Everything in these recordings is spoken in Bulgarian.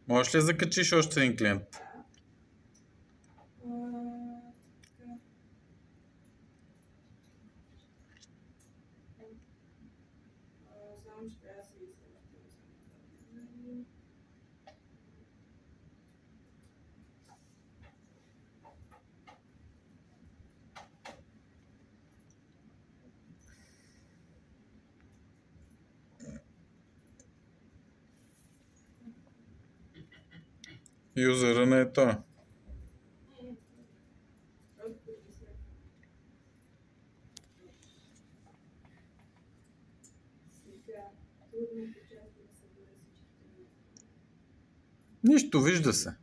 Можеш ли да закачиш още един клиент? Знам, че трябва да се изсъждам. Юзера не е той. Нищо, вижда се.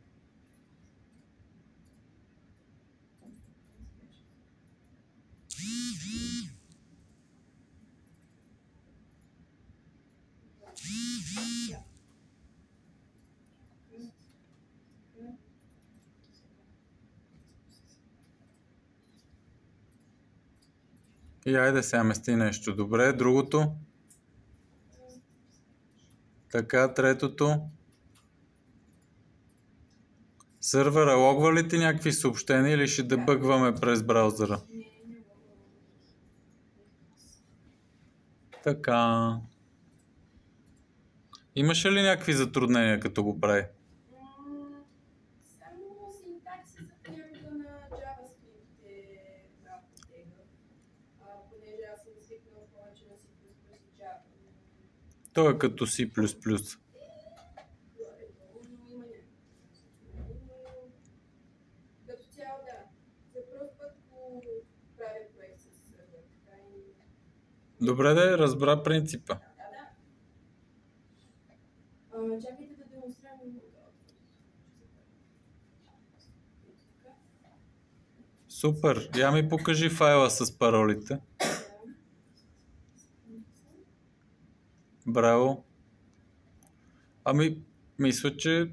И айде сега мести нещо. Добре, другото. Така, третото. Сървъра логва ли ти някакви съобщения или ще дебъгваме през браузъра? Така. Имаше ли някакви затруднения като го прави? Само синтаксисът някога на JavaScript е малко тегъв, понеже аз съм свикнал повече на C++ и Java. Той е като C++. Но има някакви. Като цяло, да. За пръв път правя проект с сървър. Добре да разбра принципа. Чакайте да демонстрирам. Супер. Я ми покажи файла с паролите. Браво. Ами, мисля, че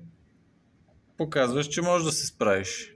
показваш, че можеш да се справиш.